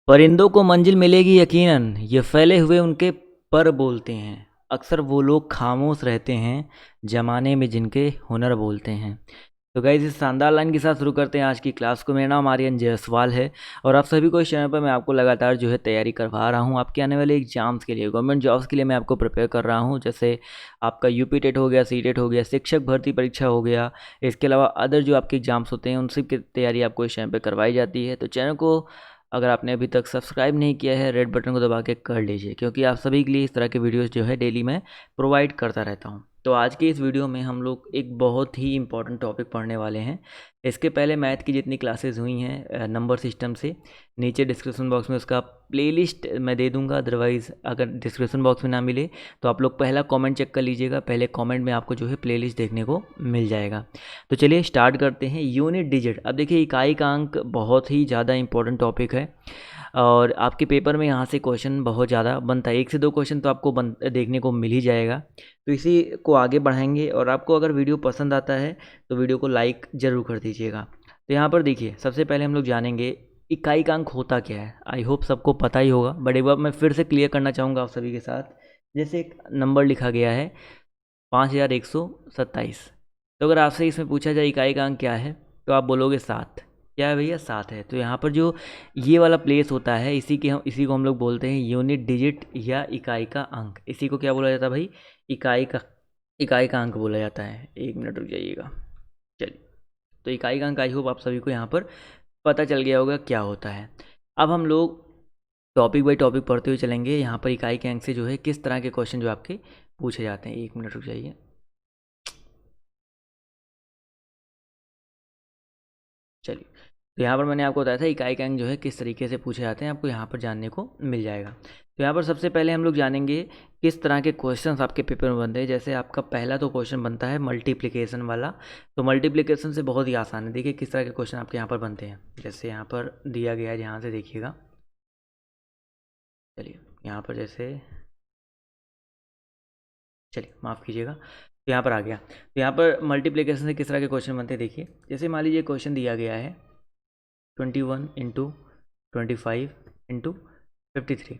परिंदों को मंजिल मिलेगी यकीनन, ये फैले हुए उनके पर बोलते हैं। अक्सर वो लोग खामोश रहते हैं, ज़माने में जिनके हुनर बोलते हैं। तो गाइस इस शानदार लाइन के साथ शुरू करते हैं आज की क्लास को। मेरा नाम आर्यन जायसवाल है और आप सभी को इस चैनल पर मैं आपको लगातार जो है तैयारी करवा रहा हूँ आपके आने वाले एग्जाम्स के लिए, गवर्नमेंट जॉब्स के लिए मैं आपको प्रिपेयर कर रहा हूँ। जैसे आपका यूपी टेट हो गया, सी टेट हो गया, शिक्षक भर्ती परीक्षा हो गया, इसके अलावा अदर जो आपके एग्जाम्स होते हैं उन सब की तैयारी आपको इस चैनल पर करवाई जाती है। तो चैनल को अगर आपने अभी तक सब्सक्राइब नहीं किया है, रेड बटन को दबा के कर लीजिए, क्योंकि आप सभी के लिए इस तरह के वीडियोस जो है डेली मैं प्रोवाइड करता रहता हूँ। तो आज के इस वीडियो में हम लोग एक बहुत ही इंपॉर्टेंट टॉपिक पढ़ने वाले हैं। इसके पहले मैथ की जितनी क्लासेस हुई हैं नंबर सिस्टम से, नीचे डिस्क्रिप्शन बॉक्स में उसका प्लेलिस्ट मैं दे दूंगा। अदरवाइज़ अगर डिस्क्रिप्शन बॉक्स में ना मिले तो आप लोग पहला कमेंट चेक कर लीजिएगा, पहले कमेंट में आपको जो है प्लेलिस्ट देखने को मिल जाएगा। तो चलिए स्टार्ट करते हैं। यूनिट डिजिट, अब देखिए इकाई का अंक बहुत ही ज़्यादा इंपॉर्टेंट टॉपिक है और आपके पेपर में यहाँ से क्वेश्चन बहुत ज़्यादा बनता है। 1 से 2 क्वेश्चन तो आपको देखने को मिल ही जाएगा। तो इसी को आगे बढ़ाएंगे और आपको अगर वीडियो पसंद आता है तो वीडियो को लाइक ज़रूर कर दीजिएगा। तो यहाँ पर देखिए सबसे पहले हम लोग जानेंगे इकाई का अंक होता क्या है। आई होप सबको पता ही होगा, बट एक बार मैं फिर से क्लियर करना चाहूँगा आप सभी के साथ। जैसे एक नंबर लिखा गया है 5127, तो अगर आपसे इसमें पूछा जाए इकाई का अंक क्या है तो आप बोलोगे 7। क्या है भैया? 7 है। तो यहाँ पर जो ये वाला प्लेस होता है इसी को हम लोग बोलते हैं यूनिट डिजिट या इकाई का अंक। इसी को क्या बोला जाता है भाई? इकाई का अंक बोला जाता है। 1 मिनट रुक जाइएगा। चलिए, तो इकाई का अंक आई होप आप सभी को यहाँ पर पता चल गया होगा क्या होता है। अब हम लोग टॉपिक बाई टॉपिक पढ़ते हुए चलेंगे। यहाँ पर इकाई के अंक से जो है किस तरह के क्वेश्चन जो आपके पूछे जाते हैं। 1 मिनट रुक जाइए। चलिए, तो यहाँ पर मैंने आपको बताया था इकाई का अंक जो है किस तरीके से पूछे जाते हैं, आपको यहाँ पर जानने को मिल जाएगा। तो यहाँ पर सबसे पहले हम लोग जानेंगे किस तरह के क्वेश्चंस आपके पेपर में बनते हैं। जैसे आपका पहला तो क्वेश्चन बनता है मल्टीप्लिकेशन वाला। तो मल्टीप्लिकेशन से बहुत ही आसान है। देखिए किस तरह के क्वेश्चन आपके यहाँ पर बनते हैं। जैसे यहाँ पर दिया गया है, ध्यान से देखिएगा। चलिए यहाँ पर चलिए माफ़ कीजिएगा, तो यहाँ पर आ गया। तो यहाँ पर मल्टीप्लिकेशन से किस तरह के क्वेश्चन बनते हैं देखिए। जैसे मान लीजिए क्वेश्चन दिया गया है 21 इंटू 25 इंटू 53।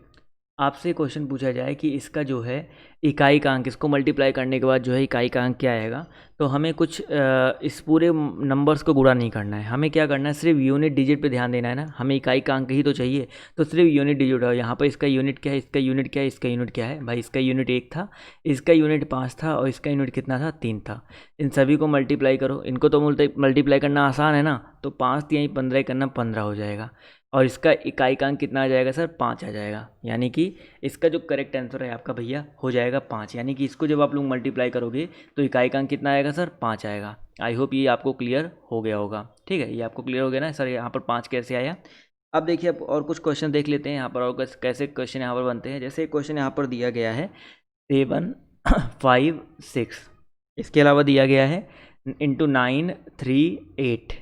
आपसे क्वेश्चन पूछा जाए कि इसका जो है इकाई का अंक, इसको मल्टीप्लाई करने के बाद जो है इकाई का अंक क्या आएगा। तो हमें कुछ इस पूरे नंबर्स को गुणा नहीं करना है, हमें क्या करना है, सिर्फ यूनिट डिजिट पे ध्यान देना है ना। हमें इकाई का अंक ही तो चाहिए, तो सिर्फ यूनिट डिजिट है। यहाँ पर इसका यूनिट क्या है, इसका यूनिट क्या है, इसका यूनिट क्या है भाई। इसका यूनिट 1 था, इसका यूनिट 5 था और इसका यूनिट कितना था, 3 था। इन सभी को मल्टीप्लाई करो। इनको तो मल्टीप्लाई करना आसान है ना। तो 5 3 15 करना 15 हो जाएगा और इसका इकाई का अंक कितना आ जाएगा सर, 5 आ जाएगा। यानी कि इसका जो करेक्ट आंसर है आपका भैया हो जाएगा 5। यानी कि इसको जब आप लोग मल्टीप्लाई करोगे तो इकाई का अंक कितना आएगा सर, 5 आएगा। आई होप ये आपको क्लियर हो गया होगा। ठीक है, ये आपको क्लियर हो गया ना सर, यहाँ पर 5 कैसे आया। अब देखिए अब और कुछ क्वेश्चन देख लेते हैं यहाँ पर, और कैसे क्वेश्चन यहाँ पर बनते हैं। जैसे क्वेश्चन यहाँ पर दिया गया है 7 5 6, इसके अलावा दिया गया है इंटू 9 3 8,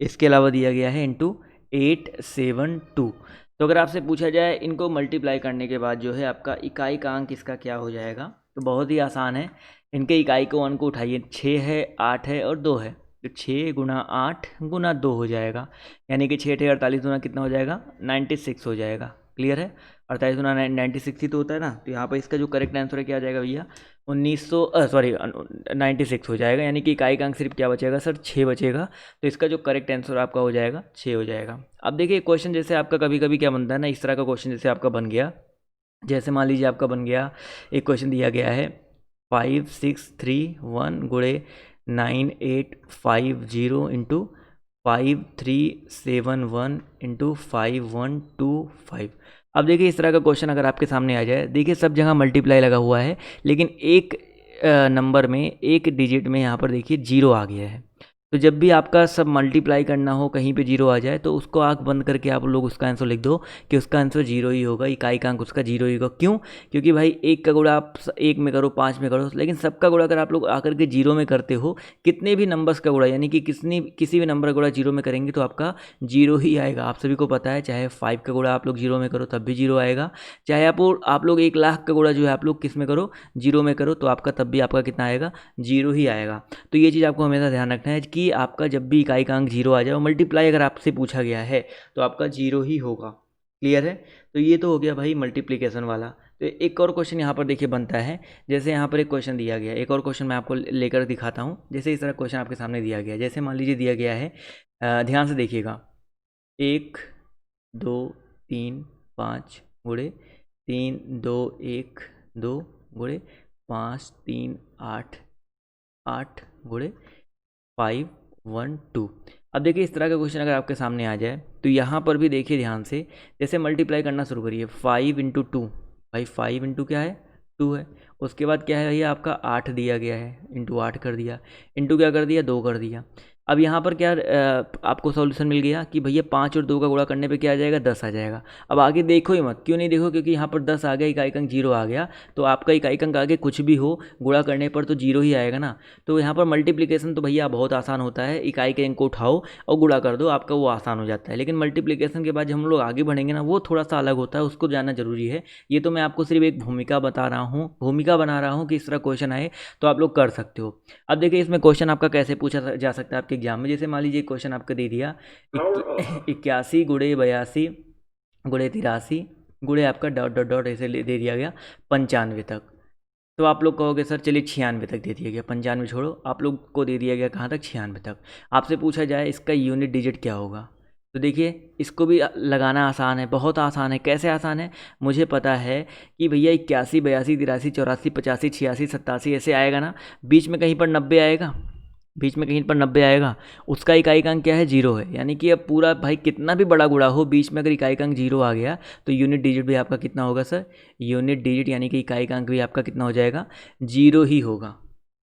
इसके अलावा दिया गया है इंटू 8 7 2। तो अगर आपसे पूछा जाए इनको मल्टीप्लाई करने के बाद जो है आपका इकाई का अंक इसका क्या हो जाएगा, तो बहुत ही आसान है। इनके इकाई को अंक को उठाइए, 6 है 8 है और 2 है। तो 6 गुना 8 गुना 2 हो जाएगा। यानी कि 6 48 गुना कितना हो जाएगा, 96 हो जाएगा। क्लियर है? 48 गुना 96 ही तो होता है ना। तो यहाँ पर इसका जो करेक्ट आंसर है क्या आ जाएगा भैया, 96 हो जाएगा। यानी कि इकाई का अंक सिर्फ क्या बचेगा सर, 6 बचेगा। तो इसका जो करेक्ट आंसर आपका हो जाएगा 6 हो जाएगा। अब देखिए क्वेश्चन जैसे आपका कभी कभी क्या बनता है ना, इस तरह का क्वेश्चन जैसे आपका बन गया। जैसे मान लीजिए आपका बन गया, एक क्वेश्चन दिया गया है 5 6 3 1 गुणे 9 8 5 0 इंटू 5 3 7 1 इंटू 5 1 2 5। अब देखिए इस तरह का क्वेश्चन अगर आपके सामने आ जाए, देखिए सब जगह मल्टीप्लाई लगा हुआ है, लेकिन एक नंबर में, एक डिजिट में यहाँ पर देखिए 0 आ गया है। तो जब भी आपका सब मल्टीप्लाई करना हो, कहीं पे 0 आ जाए तो उसको आंख बंद करके आप लोग उसका आंसर लिख दो कि उसका आंसर 0 ही होगा। इकाई का अंक उसका 0 ही होगा। क्यों? क्योंकि भाई 1 का गुणा आप 1 में करो, 5 में करो, लेकिन सबका गुणा अगर आप लोग आकर के 0 में करते हो, कितने भी नंबर्स का गुणा, यानी कि किसी भी नंबर का गुणा 0 में करेंगे तो आपका 0 ही आएगा। आप सभी को पता है, चाहे 5 का गुणा आप लोग 0 में करो तब भी 0 आएगा, चाहे आप लोग 1 लाख का गुणा जो है आप लोग किस में करो, 0 में करो, तो आपका तब भी आपका कितना आएगा, 0 ही आएगा। तो ये चीज़ आपको हमेशा ध्यान रखना है कि आपका जब भी इकाई का अंक 0 आ जाए और मल्टीप्लाई अगर आपसे पूछा गया है तो आपका 0 ही होगा। क्लियर है। तो ये तो हो गया भाई मल्टीप्लिकेशन वाला। तो एक और क्वेश्चन यहाँ पर देखिए बनता है, जैसे यहाँ पर एक क्वेश्चन दिया गया है, एक और क्वेश्चन मैं आपको लेकर दिखाता हूँ। जैसे इस तरह क्वेश्चन आपके सामने दिया गया है, जैसे मान लीजिए दिया गया है, ध्यान से देखिएगा, 1 2 3 5 गुणे 3 2 1 2 गुणे 5 3 8 8 गुणे 5 1 2। अब देखिए इस तरह का क्वेश्चन अगर आपके सामने आ जाए तो यहाँ पर भी देखिए ध्यान से, जैसे मल्टीप्लाई करना शुरू करिए, 5 इंटू 2, भाई 5 इंटू क्या है 2 है। उसके बाद क्या है भैया आपका 8 दिया गया है, इंटू 8 कर दिया, इंटू क्या कर दिया 2 कर दिया। अब यहाँ पर क्या आपको सॉल्यूशन मिल गया कि भैया 5 और 2 का गुणा करने पे क्या आ जाएगा 10 आ जाएगा। अब आगे देखो ही मत, क्यों नहीं देखो, क्योंकि यहाँ पर 10 आ गया, इकाई अंक 0 आ गया, तो आपका इकाई अंक आगे कुछ भी हो गुणा करने पर तो 0 ही आएगा ना। तो यहाँ पर मल्टीप्लिकेशन तो भैया बहुत आसान होता है, इकाई के अंक को उठाओ और गुणा कर दो, आपका वो आसान हो जाता है। लेकिन मल्टीप्लिकेशन के बाद जब हम लोग आगे बढ़ेंगे ना, वो थोड़ा सा अलग होता है, उसको जानना जरूरी है। ये तो मैं आपको सिर्फ एक भूमिका बता रहा हूँ, भूमिका बना रहा हूँ कि इस तरह क्वेश्चन आए तो आप लोग कर सकते हो। अब देखिए इसमें क्वेश्चन आपका कैसे पूछा जा सकता है आपके एग्जाम में। जैसे मान लीजिए क्वेश्चन आपका दे दिया 81 गुणे 82 गुणे 83 गुणे आपका डॉट डॉट डॉट ऐसे दे दिया गया 95 तक। तो आप लोग कहोगे सर चलिए 96 तक दे दिया गया, 95 छोड़ो, आप लोग को दे दिया गया कहाँ तक 96 तक। आपसे पूछा जाए इसका यूनिट डिजिट क्या होगा, तो देखिए इसको भी लगाना आसान है, बहुत आसान है। कैसे आसान है, मुझे पता है कि भैया 81 82 83 84 85 86 87 ऐसे आएगा ना, बीच में कहीं पर 90 आएगा, बीच में कहीं पर 90 आएगा, उसका इकाई अंक क्या है 0 है। यानी कि अब पूरा भाई कितना भी बड़ा गुणा हो, बीच में अगर इकाई अंक 0 आ गया तो यूनिट डिजिट भी आपका कितना होगा सर, यूनिट डिजिट यानी कि इकाई अंक भी आपका कितना हो जाएगा 0 ही होगा।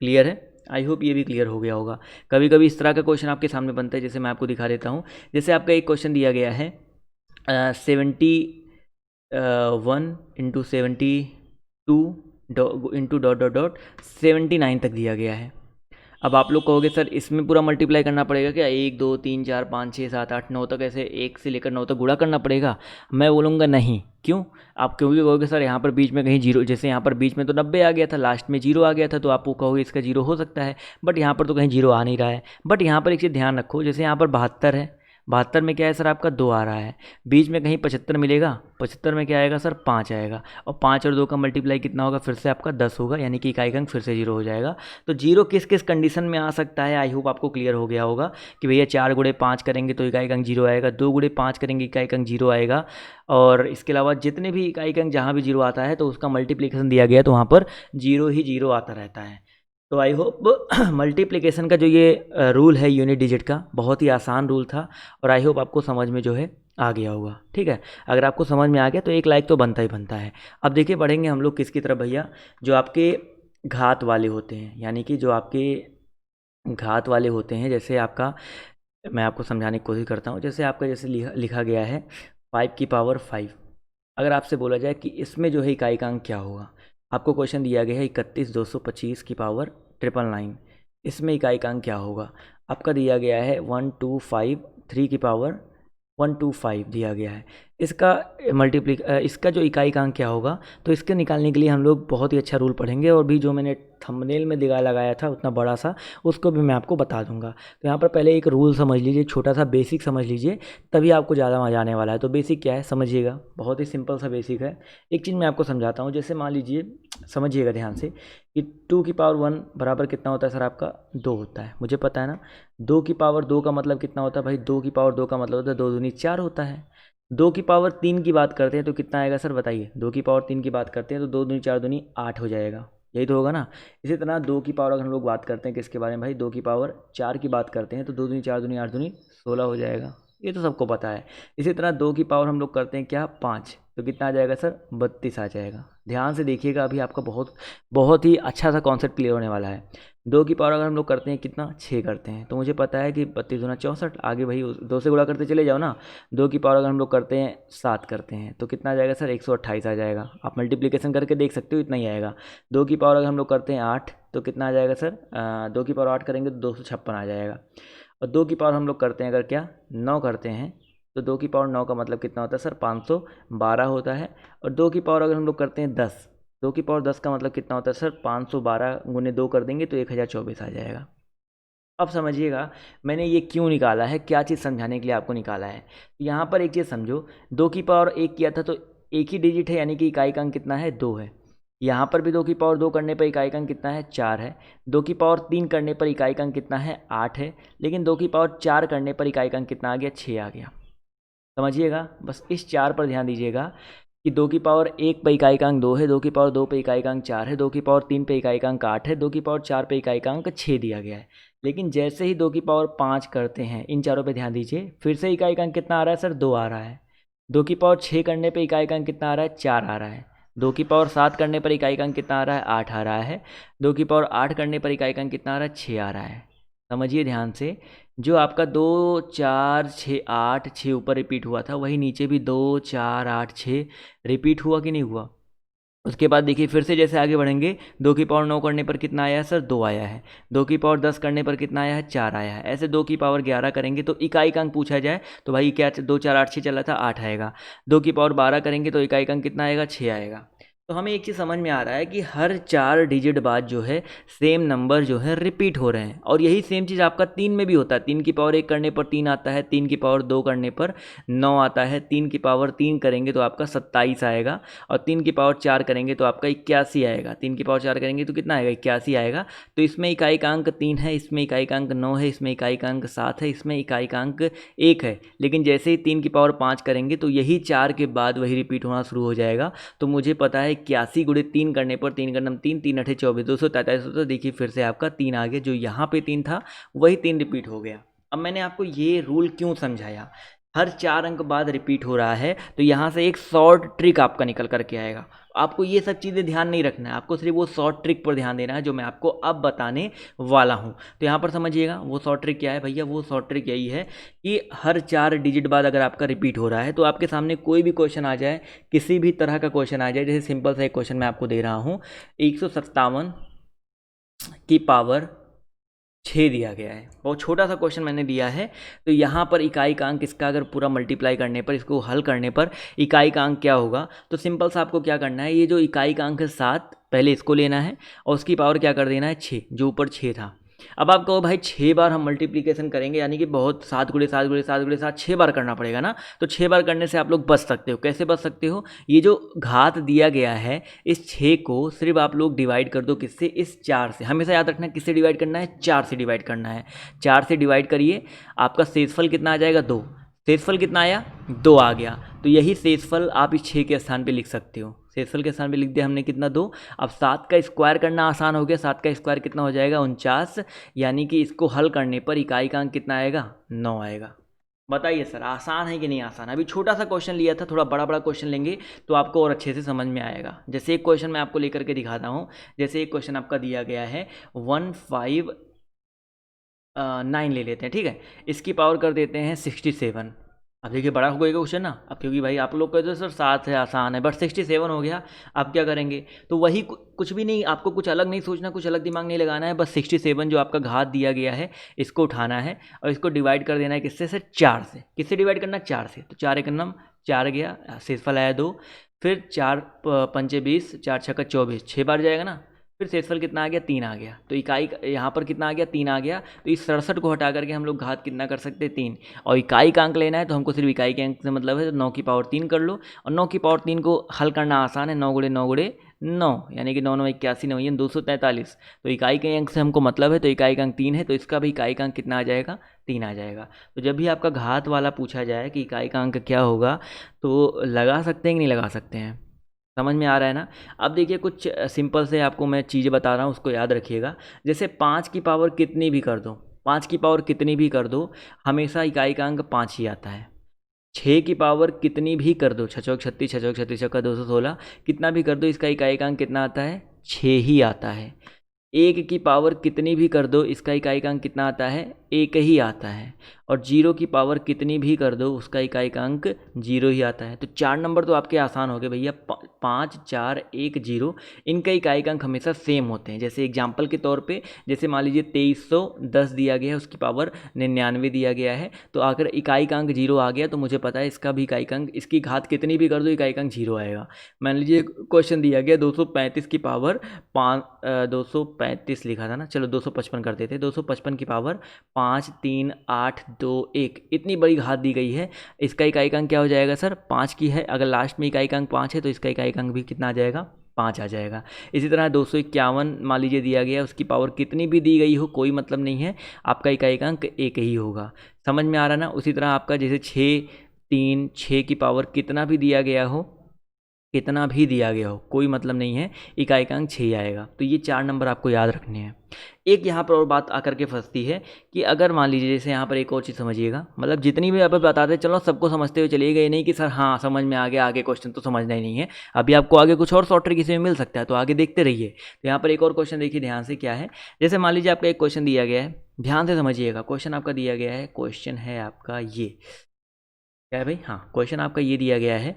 क्लियर है, आई होप ये भी क्लियर हो गया होगा। कभी कभी इस तरह का क्वेश्चन आपके सामने बनता है, जैसे मैं आपको दिखा देता हूँ। जैसे आपका एक क्वेश्चन दिया गया है 71 into 72 into dot dot dot 79 तक दिया गया है। अब आप लोग कहोगे सर इसमें पूरा मल्टीप्लाई करना पड़ेगा क्या, 1 2 3 4 5 6 7 8 9 तक, ऐसे 1 से लेकर 9 तक गुणा करना पड़ेगा। मैं बोलूँगा नहीं, क्यों, आप क्योंकि कहोगे सर यहाँ पर बीच में कहीं 0, जैसे यहाँ पर बीच में तो 90 आ गया था, लास्ट में 0 आ गया था, तो आप कहोगे इसका 0 हो सकता है, बट यहाँ पर तो कहीं 0 आ नहीं रहा है। बट यहाँ पर एक चीज़ ध्यान रखो, जैसे यहाँ पर 72 है, 72 में क्या है सर आपका 2 आ रहा है, बीच में कहीं 75 मिलेगा, 75 में क्या आएगा सर 5 आएगा, और 5 और 2 का मल्टीप्लाई कितना होगा फिर से आपका 10 होगा, यानी कि इकाई अंक फिर से 0 हो जाएगा। तो 0 किस किस कंडीशन में आ सकता है, आई होप आपको क्लियर हो गया होगा कि भैया 4 गुणे 5 करेंगे तो इकाई अंक 0 आएगा, 2 गुणे 5 करेंगे इकाई अंक 0 आएगा, और इसके अलावा जितने भी इकाई अंक जहाँ भी 0 आता है तो उसका मल्टीप्लिकेशन दिया गया तो वहाँ पर 0 ही 0 आता रहता है। तो आई होप मल्टीप्लिकेशन का जो ये रूल है यूनिट डिजिट का, बहुत ही आसान रूल था, और आई होप आपको समझ में जो है आ गया होगा। ठीक है, अगर आपको समझ में आ गया तो एक लाइक तो बनता ही बनता है। अब देखिए बढ़ेंगे हम लोग किसकी तरफ भैया, जो आपके घात वाले होते हैं, यानी कि जो आपके घात वाले होते हैं। जैसे आपका, मैं आपको समझाने की कोशिश करता हूँ। जैसे आपका जैसे लिखा गया है 5 की पावर 5, अगर आपसे बोला जाए कि इसमें जो है इकाई का अंक क्या होगा, आपको क्वेश्चन दिया गया है 31 225 की पावर 999, इसमें इकाई का अंक क्या होगा, आपका दिया गया है 1253 की पावर 125 दिया गया है। इसका इसका जो इकाई का अंक क्या होगा, तो इसके निकालने के लिए हम लोग बहुत ही अच्छा रूल पढ़ेंगे, और भी जो मैंने थंबनेल में लगाया था उतना बड़ा सा, उसको भी मैं आपको बता दूंगा। तो यहाँ पर पहले एक रूल समझ लीजिए, छोटा सा बेसिक समझ लीजिए, तभी आपको ज़्यादा मजा आने वाला है। तो बेसिक क्या है समझिएगा, बहुत ही सिंपल सा बेसिक है। एक चीज़ मैं आपको समझाता हूँ, जैसे मान लीजिए, समझिएगा ध्यान से, कि 2 की पावर 1 बराबर कितना होता है सर आपका 2 होता है, मुझे पता है ना। 2 की पावर 2 का मतलब कितना होता है भाई, 2 की पावर 2 का मतलब होता है 2 दूनी 4 होता है। 2 की पावर 3 की बात करते हैं तो कितना आएगा सर बताइए, 2 की पावर 3 की बात करते हैं तो 2 दूनी 4 दूनी 8 हो जाएगा, यही तो होगा ना। इसी तरह 2 की पावर अगर हम लोग बात करते हैं किसके बारे में भाई, 2 की पावर 4 की बात करते हैं तो 2 दूनी 4 दूनी 8 दूनी 16 हो जाएगा, ये तो सबको पता है। इसी तरह 2 की पावर हम लोग करते हैं क्या 5, तो कितना आ जाएगा सर 32 आ जाएगा। ध्यान से देखिएगा, अभी आपका बहुत बहुत ही अच्छा सा कॉन्सेप्ट क्लियर होने वाला है। 2 की पावर अगर हम लोग करते हैं कितना 6 करते हैं, तो मुझे पता है कि 32 दूना 64, आगे भाई 2 से गुणा करते चले जाओ ना। 2 की पावर अगर हम लोग करते हैं 7 करते हैं तो कितना आ जाएगा सर 128 आ जाएगा, आप मल्टीप्लिकेशन करके देख सकते हो, इतना ही आएगा। 2 की पावर अगर हम लोग करते हैं 8 तो कितना आ जाएगा सर, 2 की पावर 8 करेंगे तो 256 आ जाएगा। और 2 की पावर हम लोग करते हैं अगर क्या 9 करते हैं तो 2 की पावर 9 का मतलब कितना होता है सर 512 होता है। और 2 की पावर अगर हम लोग करते हैं 10, 2 की पावर 10 का मतलब कितना होता है सर 512 गुने 2 कर देंगे तो 1024 आ जाएगा। अब समझिएगा मैंने ये क्यों निकाला है, क्या चीज़ समझाने के लिए आपको निकाला है। यहाँ पर एक चीज़ समझो, 2 की पावर 1 किया था तो एक ही डिजिट है, यानी कि इकाई का अंक कितना है, 2 है। यहाँ पर भी 2 की पावर 2 करने पर इकाई का अंक कितना है, 4 है। 2 की पावर 3 करने पर इकाई का अंक कितना है, 8 है। लेकिन 2 की पावर 4 करने पर इकाई का अंक कितना आ गया, 6 आ गया। समझिएगा, बस इस 4 पर ध्यान दीजिएगा कि 2 की पावर 1 पे इकाई का अंक 2 है, 2 की पावर 2 पे इकाई का अंक 4 है, 2 की पावर 3 पे इकाई का अंक 8 है, 2 की पावर 4 पे इकाई का अंक 6 दिया गया है। लेकिन जैसे ही 2 की पावर 5 करते हैं, इन चारों पे ध्यान दीजिए, फिर से इकाई का अंक कितना आ रहा है सर, 2 आ रहा है। 2 की पावर 6 करने पे इकाई का अंक कितना आ रहा है, 4 आ रहा है। 2 की पावर 7 करने पर इकाई का अंक कितना आ रहा है, 8 आ रहा है। 2 की पावर 8 करने पर इकाई का अंक कितना आ रहा है, 6 आ रहा है। समझिए ध्यान से, जो आपका 2 4 6 8 6 ऊपर रिपीट हुआ था, वही नीचे भी 2 4 8 6 रिपीट हुआ कि नहीं हुआ। उसके बाद देखिए फिर से जैसे आगे बढ़ेंगे, 2 की पावर 9 करने पर कितना आया है सर, 2 आया है। 2 की पावर 10 करने पर कितना आया है, 4 आया है। ऐसे 2 की पावर 11 करेंगे तो इकाई का अंक पूछा जाए तो भाई क्या 2 4 8 6 चला था, 8 आएगा। 2 की पावर 12 करेंगे तो इकाई का अंक कितना आएगा, 6 आएगा। तो हमें एक चीज़ समझ में आ रहा है कि हर 4 डिजिट बाद जो है सेम नंबर जो है रिपीट हो रहे हैं। और यही सेम चीज़ आपका 3 में भी होता है। 3 की पावर 1 करने पर 3 आता है, 3 की पावर 2 करने पर 9 आता है, 3 की पावर 3 करेंगे तो आपका 27 आएगा, और 3 की पावर 4 करेंगे तो आपका 81 आएगा। 3 की पावर 4 करेंगे तो कितना आएगा, 81 आएगा। तो इसमें इकाई का अंक 3 है, इसमें इकाई का अंक 9 है, इसमें इकाई का अंक 7 है, इसमें इकाई का अंक 1 है। लेकिन जैसे ही 3 की पावर 5 करेंगे तो यही 4 के बाद वही रिपीट होना शुरू हो जाएगा। तो मुझे पता है 81 गुणे 3 करने पर 3 का 3 3 8 24 243 होता है। देखिए फिर से आपका 3 आ गया, जो यहाँ पे 3 था वही 3 रिपीट हो गया। अब मैंने आपको ये रूल क्यों समझाया, हर 4 अंक बाद रिपीट हो रहा है तो यहाँ से एक शॉर्ट ट्रिक आपका निकल करके आएगा। आपको ये सब चीज़ें ध्यान नहीं रखना है, आपको सिर्फ वो शॉर्ट ट्रिक पर ध्यान देना है जो मैं आपको अब बताने वाला हूँ। तो यहाँ पर समझिएगा वो शॉर्ट ट्रिक क्या है भैया, वो शॉर्ट ट्रिक यही है कि हर 4 डिजिट बाद अगर आपका रिपीट हो रहा है तो आपके सामने कोई भी क्वेश्चन आ जाए, किसी भी तरह का क्वेश्चन आ जाए, जैसे सिंपल सा एक क्वेश्चन मैं आपको दे रहा हूँ, 157 की पावर 6 दिया गया है, बहुत छोटा सा क्वेश्चन मैंने दिया है। तो यहाँ पर इकाई का अंक इसका अगर पूरा मल्टीप्लाई करने पर, इसको हल करने पर इकाई का अंक क्या होगा, तो सिंपल सा आपको क्या करना है, ये जो इकाई का अंक है 7, पहले इसको लेना है और उसकी पावर क्या कर देना है, 6, जो ऊपर 6 था। अब आप कहो भाई 6 बार हम मल्टीप्लिकेशन करेंगे, यानी कि बहुत 7 गुणे 7 गुणे 7 गुणे 7 6 बार करना पड़ेगा ना। तो 6 बार करने से आप लोग बच सकते हो। कैसे बच सकते हो, ये जो घात दिया गया है इस 6 को सिर्फ आप लोग डिवाइड कर दो, किससे, इस 4 से। हमेशा याद रखना किससे डिवाइड करना है, 4 से डिवाइड करना है। 4 से डिवाइड करिए, आपका शेषफल कितना आ जाएगा, 2। शेषफल कितना आया, 2 आ गया। तो यही शेषफल आप इस 6 के स्थान पे लिख सकते हो। शेषफल के स्थान पे लिख दिया हमने कितना, 2। अब 7 का स्क्वायर करना आसान हो गया, 7 का स्क्वायर कितना हो जाएगा, 49। यानी कि इसको हल करने पर इकाई का अंक कितना आएगा, 9 आएगा। बताइए सर आसान है कि नहीं आसान। अभी छोटा सा क्वेश्चन लिया था, थोड़ा बड़ा बड़ा क्वेश्चन लेंगे तो आपको और अच्छे से समझ में आएगा। जैसे एक क्वेश्चन मैं आपको लेकर के दिखाता हूँ। जैसे एक क्वेश्चन आपका दिया गया है 159 ले लेते हैं, ठीक है। इसकी पावर कर देते हैं 67। अब देखिए बड़ा हो गया क्वेश्चन ना, अब क्योंकि भाई आप लोग कहते हो सर 7 है आसान है, बट 67 हो गया। आप क्या करेंगे, तो वही कुछ भी नहीं, आपको कुछ अलग नहीं सोचना, कुछ अलग दिमाग नहीं लगाना है। बस 67 जो आपका घात दिया गया है इसको उठाना है और इसको डिवाइड कर देना है किससे सर, 4 से। किससे डिवाइड करना, 4 से। तो 4 एक नम 4 गया, शेषफल आया 2। फिर 4 पंचे 20, 4 छक्का 24, 6 बार जाएगा ना। फिर शेषफल कितना आ गया, 3 आ गया। तो इकाई यहाँ पर कितना आ गया, 3 आ गया। तो इस 67 को हटा करके हम लोग घात कितना कर सकते हैं, 3। और इकाई का अंक लेना है तो हमको सिर्फ इकाई के अंक से मतलब है, तो 9 की पावर 3 कर लो। और 9 की पावर 3 को हल करना आसान है, 9 गुणे 9 गुणे 9, यानी कि 9 9 81, 9 243। तो इकाई के अंक से हमको मतलब है, तो इकाई का अंक 3 है, तो इसका भी इकाई का अंक कितना आ जाएगा, 3 आ जाएगा। तो जब भी आपका घात वाला पूछा जाए कि इकाई का अंक क्या होगा, तो लगा सकते हैं कि नहीं लगा सकते हैं। समझ में आ रहा है ना। अब देखिए कुछ सिंपल से आपको मैं चीज़ें बता रहा हूँ, उसको याद रखिएगा। जैसे 5 की पावर कितनी भी कर दो, 5 की पावर कितनी भी कर दो, हमेशा इकाई का अंक 5 ही आता है। 6 की पावर कितनी भी कर दो, 6 चौक 36, 6 चौक 36 का 216, कितना भी कर दो, इसका इकाई का अंक कितना आता है, 6 ही आता है। 1 की पावर कितनी भी कर दो, इसका इकाई का अंक कितना आता है, एक ही आता है, और जीरो की पावर कितनी भी कर दो उसका इकाई का अंक जीरो ही आता है। तो 4 नंबर तो आपके आसान हो गए भैया, 5 4 1 0, इनका इकाई का अंक हमेशा सेम होते हैं। जैसे एग्जाम्पल के तौर पे, जैसे मान लीजिए 2310 दिया गया है, उसकी पावर 99 दिया गया है, तो अगर इकाई का अंक जीरो आ गया तो मुझे पता है इसका भी इकाई का अंक, इसकी घात कितनी भी कर दो इकाई का अंक जीरो आएगा। मान लीजिए क्वेश्चन दिया गया 235 की पावर 235 लिखा था ना, चलो 255 कर देते, 255 की पावर 5 3 8 2 1, इतनी बड़ी घात दी गई है। इसका इकाई का अंक क्या हो जाएगा सर, 5 की है। अगर लास्ट में इकाई का अंक 5 है तो इसका इकाई का अंक भी कितना आ जाएगा, 5 आ जाएगा। इसी तरह 251 मान लीजिए दिया गया, उसकी पावर कितनी भी दी गई हो कोई मतलब नहीं है, आपका इकाई का अंक एक ही होगा। समझ में आ रहा ना। उसी तरह आपका जैसे 6 3 6 की पावर कितना भी दिया गया हो, कितना भी दिया गया हो कोई मतलब नहीं है, इकाई का अंक 6 आएगा। तो ये 4 नंबर आपको याद रखने हैं। एक यहाँ पर और बात आकर के फंसती है कि अगर मान लीजिए, जैसे यहाँ पर एक और चीज़ समझिएगा, मतलब जितनी भी आप बताते चलो सबको समझते हुए चलिएगा, ये नहीं कि सर हाँ समझ में आ गया, आगे क्वेश्चन तो समझना ही नहीं है। अभी आपको आगे कुछ और शॉर्ट ट्रिक इसमें मिल सकता है, तो आगे देखते रहिए। तो यहाँ पर एक और क्वेश्चन देखिए ध्यान से, क्या है, जैसे मान लीजिए आपका एक क्वेश्चन दिया गया है, ध्यान से समझिएगा। क्वेश्चन आपका दिया गया है, क्वेश्चन है आपका ये, क्या है भाई, हाँ क्वेश्चन आपका ये दिया गया है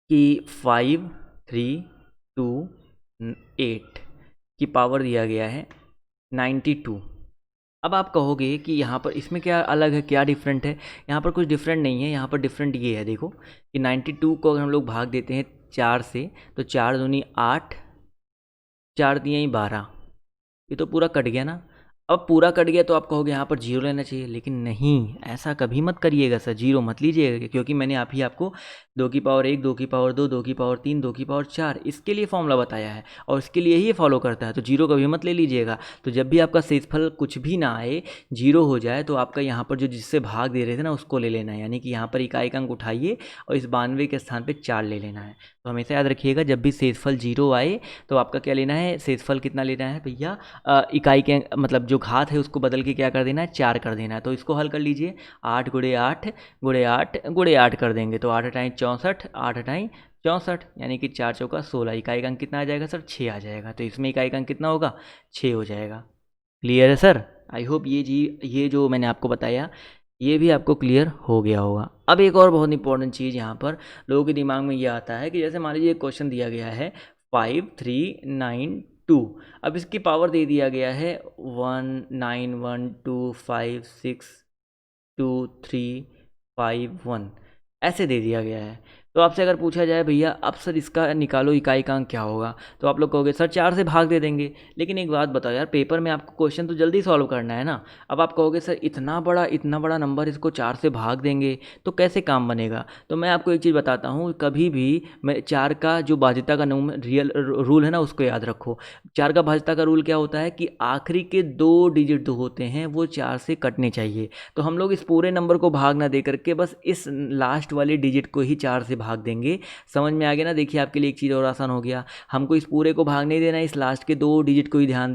कि 5 3 2 8 की पावर दिया गया है 92। अब आप कहोगे कि यहाँ पर इसमें क्या अलग है, क्या डिफरेंट है। यहाँ पर कुछ डिफरेंट नहीं है, यहाँ पर डिफरेंट ये है, देखो कि 92 को अगर हम लोग भाग देते हैं 4 से, तो 4 दूनी 8, 4 दिए ही 12, ये तो पूरा कट गया ना। अब पूरा कट गया तो आप कहोगे यहाँ पर जीरो लेना चाहिए, लेकिन नहीं, ऐसा कभी मत करिएगा सर, जीरो मत लीजिएगा, क्योंकि मैंने आप ही आपको 2 की पावर 1 2 की पावर 2 2 की पावर 3 2 की पावर 4 इसके लिए फॉर्मूला बताया है, और इसके लिए ही ये फॉलो करता है। तो जीरो कभी मत ले लीजिएगा। तो जब भी आपका शेषफल कुछ भी ना आए, जीरो हो जाए, तो आपका यहाँ पर जो जिससे भाग दे रहे थे ना उसको ले लेना है, यानी कि यहाँ पर इकाई का अंक उठाइए और इस 92 के स्थान पर 4 ले लेना है। तो हमेशा याद रखिएगा, जब भी शेषफल जीरो आए तो आपका क्या लेना है, शेषफल कितना लेना है भैया, इकाई के मतलब जो घात है उसको बदल के क्या कर देना है, 4 कर देना है। तो इसको हल कर लीजिए, 8 गुणे 8 गुणे 8 गुणे 8 कर देंगे, तो 8 अठाई 64, 8 अठाई 64, यानी कि 4 चौका 16, इकाई का अंक कितना आ जाएगा सर, 6 आ जाएगा। तो इसमें इकाई का अंक कितना होगा, 6 हो जाएगा। क्लियर है सर। आई होप ये जो मैंने आपको बताया ये भी आपको क्लियर हो गया होगा। अब एक और बहुत इंपॉर्टेंट चीज़ यहाँ पर लोगों के दिमाग में ये आता है कि जैसे मान लीजिए क्वेश्चन दिया गया है 5 3 9 2, अब इसकी पावर दे दिया गया है 1 9 1 2 5 6 2 3 5 1, ऐसे दे दिया गया है। तो आपसे अगर पूछा जाए भैया अब सर इसका निकालो इकाई का अंक क्या होगा, तो आप लोग कहोगे सर 4 से भाग दे देंगे। लेकिन एक बात बताओ यार, पेपर में आपको क्वेश्चन तो जल्दी सॉल्व करना है ना। अब आप कहोगे सर इतना बड़ा नंबर इसको 4 से भाग देंगे तो कैसे काम बनेगा। तो मैं आपको एक चीज़ बताता हूँ, कभी भी मैं 4 का जो भाज्यता का रियल रूल है ना उसको याद रखो। 4 का भाज्यता का रूल क्या होता है कि आखिरी के 2 डिजिट जो होते हैं वो 4 से कटने चाहिए। तो हम लोग इस पूरे नंबर को भाग ना दे करके बस इस लास्ट वाले डिजिट को ही 4 से भाग देंगे। समझ में आ गया ना। देखिए आपके लिए एक चीज़ और आसान हो गया, हमको इस पूरे को भाग नहीं देना है, इस लास्ट के 2 डिजिट को ही ध्यान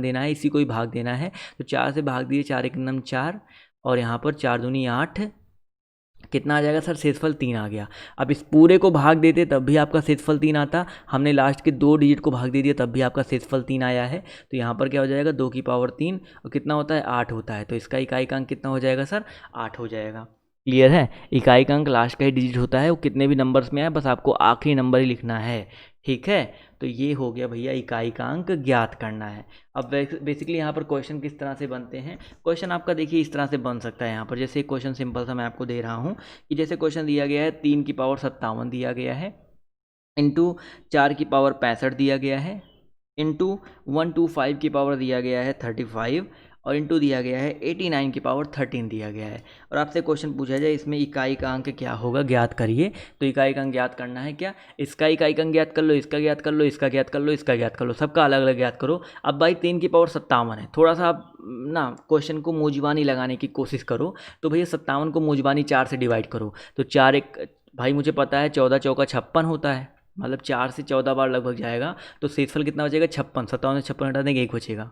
देना है, इसी को ही भाग देना है। तो 4 से भाग दिए, 4 एक नम 4, और यहाँ पर 4 दूनी 8, कितना आ जाएगा सर, शेषफल 3 आ गया। अब इस पूरे को भाग देते तब भी आपका शेषफल 3 आता, हमने लास्ट के 2 डिजिट को भाग दे दिया तब भी आपका शेषफल 3 आया है। तो यहाँ पर क्या हो जाएगा, 2 की पावर 3 और कितना होता है 8 होता है। तो इसका इकाई का अंक कितना हो जाएगा सर, 8 हो जाएगा। क्लियर है। इकाई का अंक लास्ट का ही डिजिट होता है, वो कितने भी नंबर्स में आए, बस आपको आखिरी नंबर ही लिखना है। ठीक है, तो ये हो गया भैया, इकाई का अंक ज्ञात करना है। अब बेसिकली यहाँ पर क्वेश्चन किस तरह से बनते हैं, क्वेश्चन आपका देखिए इस तरह से बन सकता है। यहाँ पर जैसे क्वेश्चन सिंपल सा मैं आपको दे रहा हूँ कि जैसे क्वेश्चन दिया गया है 3 की पावर 57 दिया गया है, इंटू 4 की पावर 65 दिया गया है, इंटू 125 की पावर दिया गया है 35, और इंटू दिया गया है 89 की पावर 13 दिया गया है। और आपसे क्वेश्चन पूछा जाए इसमें इकाई का अंक क्या होगा, ज्ञात करिए। तो इकाई का अंक ज्ञात करना है क्या, इसका इकाई का अंक ज्ञात कर लो, इसका ज्ञात कर लो, इसका ज्ञात कर लो, इसका ज्ञात कर लो, सबका अलग अलग ज्ञात करो। अब भाई 3 की पावर 57 है, थोड़ा सा आप ना क्वेश्चन को मूजबानी लगाने की कोशिश करो। तो भैया 57 को मूजबानी 4 से डिवाइड करो, तो 4 एक भाई मुझे पता है 14 चौका 56 होता है, मतलब 4 से 14 बार लगभग जाएगा। तो शेषफल कितना बचेगा, 56, 57 से 56 हटा देंगे 1 बचेगा,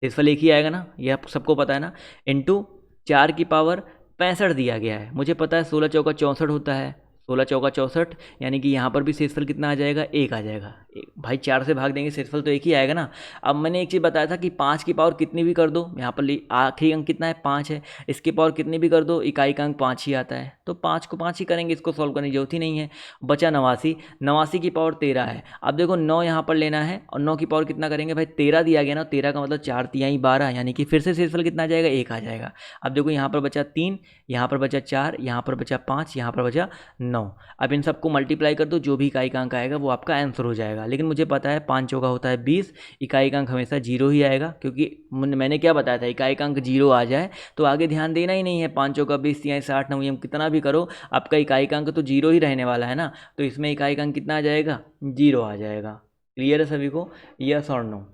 शेषफल एक ही आएगा ना, ये आप सबको पता है ना। इंटू 4 की पावर 65 दिया गया है, मुझे पता है 16 चौका 64 होता है, 16 चौका 64, यानी कि यहाँ पर भी शेषफल कितना आ जाएगा, 1 आ जाएगा। भाई 4 से भाग देंगे शेषफल तो 1 ही आएगा ना। अब मैंने एक चीज़ बताया था कि 5 की पावर कितनी भी कर दो, यहाँ पर आखिरी अंक कितना है, 5 है, इसकी पावर कितनी भी कर दो इकाई का अंक 5 ही आता है, तो 5 को 5 ही करेंगे, इसको सॉल्व करने की जरूरत ही नहीं है। बचा 89, 89 की पावर 13 है। अब देखो 9 यहाँ पर लेना है और 9 की पावर कितना करेंगे भाई, 13 दिया गया ना, 13 का मतलब 4 तिहाई 12, यानी कि फिर से शेषफल कितना आ जाएगा, 1 आ जाएगा। अब देखो यहाँ पर बचा 3, यहाँ पर बचा 4, यहाँ पर बचा 5, यहाँ पर बचा 9। अब इन सबको मल्टीप्लाई कर दो, जो भी इकाई का अंक आएगा वो आपका आंसर हो जाएगा। लेकिन मुझे पता है 5 चौका होता है 20, इकाई का अंक हमेशा 0 ही आएगा, क्योंकि मैंने क्या बताया था, इकाई का अंक 0 आ जाए तो आगे ध्यान देना ही नहीं है। 5 चौका 20 तिहाई 60, 9 हम कितना भी करो आपका इकाई का अंक तो 0 ही रहने वाला है ना, तो इसमें इकाई का अंक कितना आ जाएगा, 0 आ जाएगा। क्लियर है सभी को, यस और नो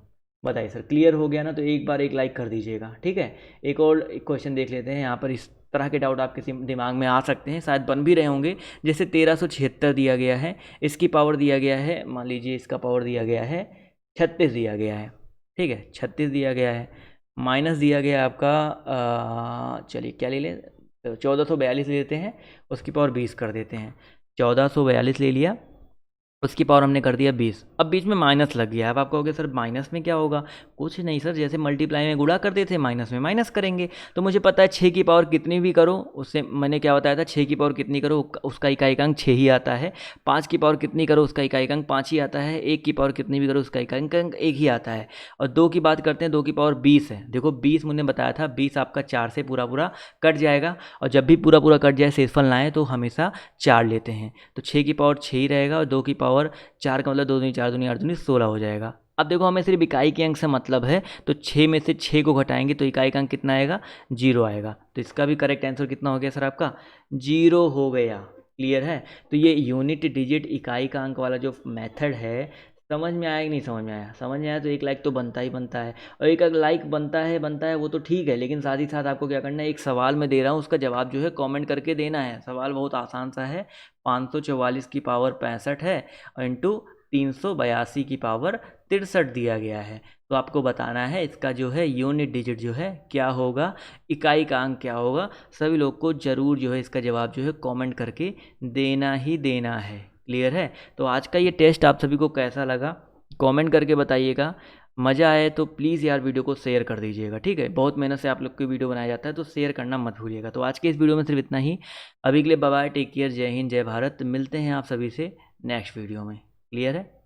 बताइए सर। क्लियर हो गया ना, तो एक बार एक लाइक कर दीजिएगा, ठीक है। एक और क्वेश्चन देख लेते हैं, यहाँ पर इस तरह के डाउट आपके दिमाग में आ सकते हैं, शायद बन भी रहे होंगे। जैसे 1376 दिया गया है, इसकी पावर दिया गया है, मान लीजिए इसका पावर दिया गया है 36 दिया गया है, ठीक है, 36 दिया गया है, माइनस दिया गया आपका चलिए क्या ले लें, 1442 लेते हैं, उसकी पावर 20 कर देते हैं। 1442 ले लिया, उसकी पावर हमने कर दिया 20। अब बीच में माइनस लग गया। अब आप कहोगे सर माइनस में क्या होगा, कुछ नहीं सर, जैसे मल्टीप्लाई में गुणा करते थे माइनस में माइनस करेंगे। तो मुझे पता है 6 की पावर कितनी भी करो, उससे मैंने क्या बताया था, 6 की पावर कितनी करो उसका इकाई का अंक 6 ही आता है। 5 की पावर कितनी करो उसका इकाई का अंक 5 ही आता है। 1 की पावर कितनी भी करो उसका इकाई का अंक 1 ही आता है। और 2 की बात करते हैं, 2 की पावर 20 है। देखो 20 मैंने बताया था, 20 आपका 4 से पूरा पूरा कट जाएगा, और जब भी पूरा पूरा कट जाए शेषफल ना आए तो हमेशा 4 लेते हैं। तो 6 की पावर 6 ही रहेगा, और 2 की पावर 4 का मतलब 2 दूनी 4 दूनी 8 दूनी 16 हो जाएगा। अब देखो हमें सिर्फ इकाई के अंक से मतलब है, तो 6 में से 6 को घटाएंगे तो इकाई का अंक कितना आएगा, 0 आएगा। तो इसका भी करेक्ट आंसर कितना हो गया सर आपका, 0 हो गया। क्लियर है। तो ये यूनिट डिजिट इकाई का अंक वाला जो मेथड है, समझ में आया कि नहीं समझ में आया? समझ में आया तो एक लाइक तो बनता ही बनता है, और एक अगर लाइक बनता है वो तो ठीक है, लेकिन साथ ही साथ आपको क्या करना है, एक सवाल मैं दे रहा हूँ, उसका जवाब जो है कमेंट करके देना है। सवाल बहुत आसान सा है, 544 की पावर 65 है और इंटू 382 की पावर 63 दिया गया है। तो आपको बताना है इसका जो है यूनिट डिजिट जो है क्या होगा, इकाई का अंक क्या होगा। सभी लोग को ज़रूर जो है इसका जवाब जो है कमेंट करके देना ही देना है। क्लियर है। तो आज का ये टेस्ट आप सभी को कैसा लगा कमेंट करके बताइएगा। मज़ा आए तो प्लीज़ यार वीडियो को शेयर कर दीजिएगा, ठीक है। बहुत मेहनत से आप लोग की वीडियो बनाया जाता है, तो शेयर करना मत भूलिएगा। तो आज के इस वीडियो में सिर्फ इतना ही। अभी के लिए बाय बाय, टेक केयर, जय हिंद जय भारत। मिलते हैं आप सभी से नेक्स्ट वीडियो में। क्लियर है।